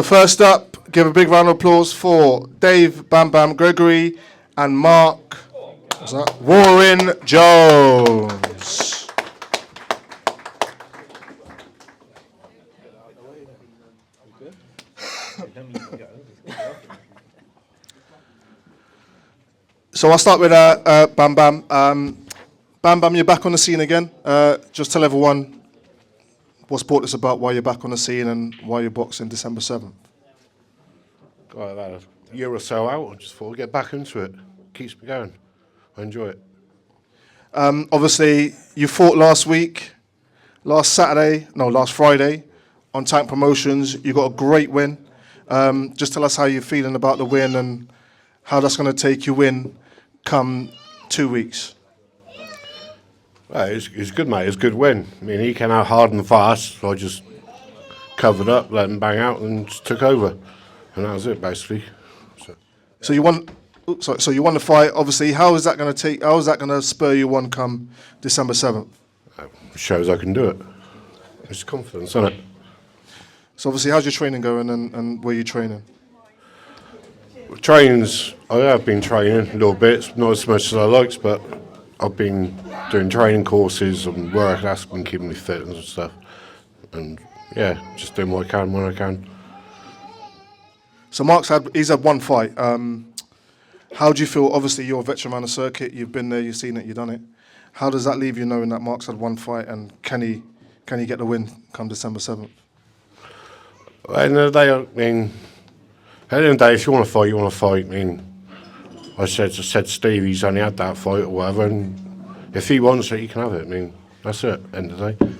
First up, give a big round of applause for Dave, Bam Bam, Gregory, and Mark. What's that? Warren Jones. So I'll start with Bam Bam. Bam Bam, you're back on the scene again. Just tell everyone what sport is about, why you're back on the scene, and why you're boxing December 7th. Got about a year or so out. I just thought I'd get back into it. Keeps me going. I enjoy it. Obviously, you fought last Friday on Tank Promotions. You got a great win. Just tell us how you're feeling about the win and how that's going to take you in come 2 weeks. Well, it's good, mate. It's a good win. I mean, he came out hard and fast, so I just covered up, let him bang out, and just took over. And that was it, basically. So you won. So you won the fight. Obviously, how is that going to spur you on come December 7th? Shows I can do it. It's confidence, isn't it? So obviously, how's your training going, and where are you training? I have been training a little bit, not as much as I liked, but I've been doing training courses and work. That's been keeping me fit and stuff. And yeah, just doing what I can when I can. So he's had one fight. How do you feel? Obviously, you're a veteran on the circuit. You've been there, you've seen it, you've done it. How does that leave you knowing that Mark's had one fight, and can he get the win come December 7th? At the end of the day, I mean, at the end of the day, if you want to fight, you want to fight. I mean, I said to Steve, he's only had that fight or whatever, and if he wants it, he can have it. I mean, that's it, end of the day.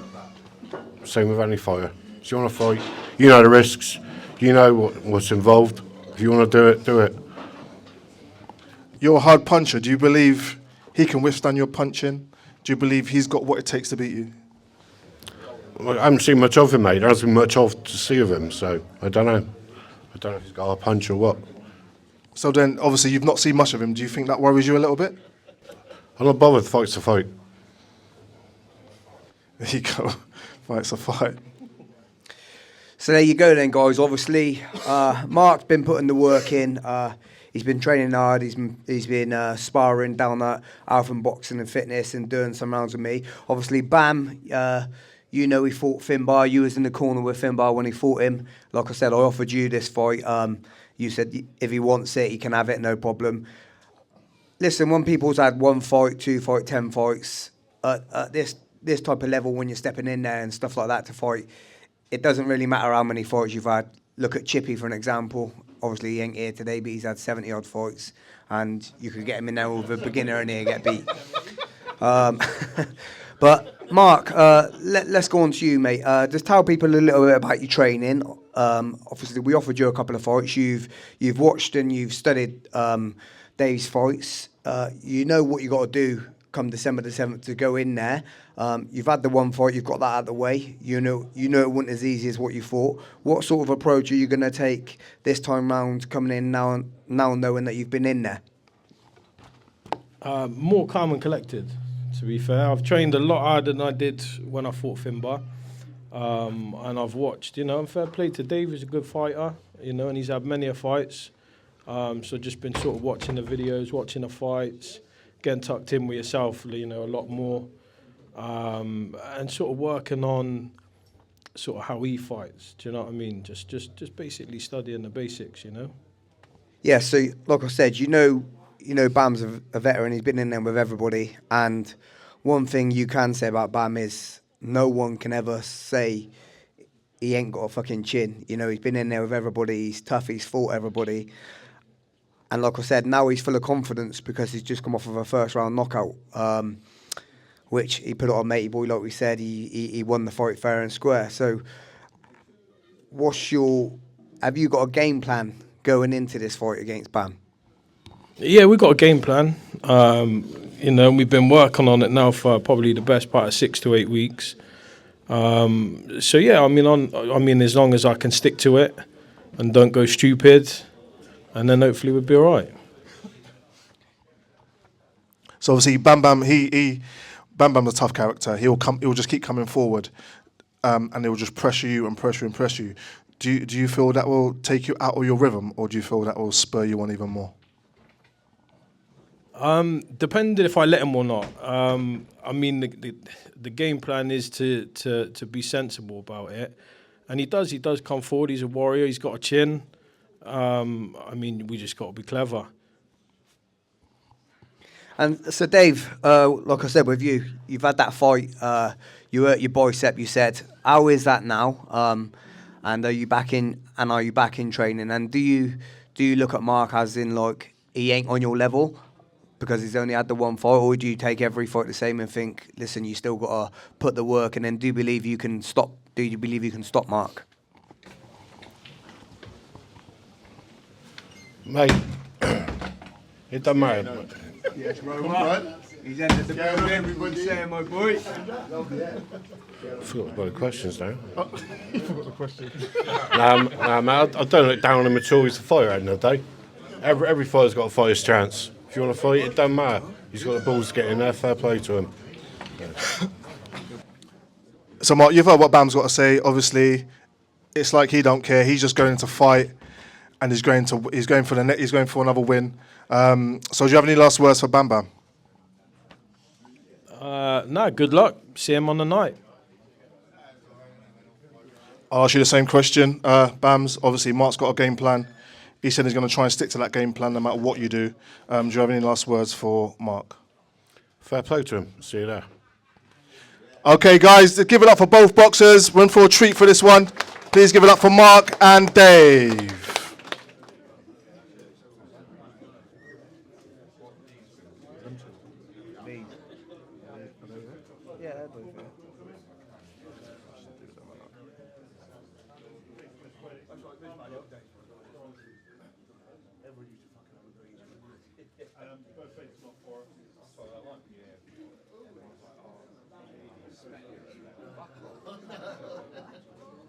Same with any fighter. If you want to fight, you know the risks, you know what's involved. If you want to do it, do it. You're a hard puncher. Do you believe he can withstand your punching? Do you believe he's got what it takes to beat you? Well, I haven't seen much of him, mate. There hasn't been much to see of him, so I don't know. I don't know if he's got a punch or what. So then, obviously, you've not seen much of him. Do you think that worries you a little bit? I'm not bothered. Fight's a fight. There you go. Fight's a fight. So there you go then, guys. Obviously, Mark's been putting the work in. He's been training hard. He's been sparring down at Alpha Boxing and Fitness and doing some rounds with me. Obviously, Bam, he fought Finbar. You was in the corner with Finbar when he fought him. Like I said, I offered you this fight. You said if he wants it, he can have it, no problem. Listen, when people's had 1 fight, 2 fight, 10 fights, at this type of level, when you're stepping in there and stuff like that to fight, it doesn't really matter how many fights you've had. Look at Chippy for an example. Obviously, he ain't here today, but he's had 70-odd fights, and you could get him in there with a beginner and he'll get beat. But, Mark, let's go on to you, mate. Just tell people a little bit about your training. Obviously, we offered you a couple of fights. You've watched and you've studied Dave's fights. You know what you got to do come December the 7th to go in there. You've had the one fight, you've got that out of the way. You know it wasn't as easy as what you thought. What sort of approach are you going to take this time round coming in now knowing that you've been in there? More calm and collected, to be fair. I've trained a lot harder than I did when I fought Finbar. And I've watched, fair play to Dave, he's a good fighter, and he's had many fights. So just been sort of watching the videos, watching the fights, getting tucked in with yourself, a lot more. And sort of working on sort of how he fights. Do you know what I mean? Just basically studying the basics, Yeah, so like I said, Bam's a veteran, he's been in there with everybody, and one thing you can say about Bam is no one can ever say he ain't got a fucking chin. He's been in there with everybody, he's tough, he's fought everybody. And like I said, now he's full of confidence because he's just come off of a first round knockout, which he put it on Matey Boy, like we said, he won the fight fair and square. So have you got a game plan going into this fight against Bam? Yeah, we've got a game plan. We've been working on it now for probably the best part of 6 to 8 weeks. So yeah, as long as I can stick to it and don't go stupid, and then hopefully we'll be all right. So obviously, Bam Bam's a tough character. He'll just keep coming forward, and he'll just pressure you and pressure you and pressure you. Do you feel that will take you out of your rhythm, or do you feel that will spur you on even more? Depending if I let him or not. I mean, the game plan is to be sensible about it, and he does come forward. He's a warrior. He's got a chin. I mean, we just got to be clever. And so, Dave, like I said, with you, you've had that fight. You hurt your bicep. You said, how is that now? And are you back in? And are you back in training? And do you look at Mark as in like he ain't on your level because he's only had the one fight, or do you take every fight the same and think, listen, you still got to put the work? And then do you believe you can stop? Do you believe you can stop Mark? Mate, it doesn't matter. Yes, Roma. He's entered the building. What are you saying, my boy? I forgot about the questions now. You forgot the question. Nah, mate, I don't look down on him at all. He's a fighter at the end of the day. Every fighter's got to fight his chance. If you want to fight, it doesn't matter. He's got the balls to get in there. Fair play to him. So, Mark, you've heard what Bam's got to say. Obviously, it's like he don't care. He's just going to fight, and he's going for another win. So, do you have any last words for Bam Bam? No, good luck. See him on the night. I'll ask you the same question. Bams, obviously, Mark's got a game plan. He said he's going to try and stick to that game plan no matter what you do. Do you have any last words for Mark? Fair play to him. See you there. Okay, guys, give it up for both boxers. We're in for a treat for this one. Please give it up for Mark and Dave.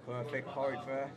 Perfect fight, fair.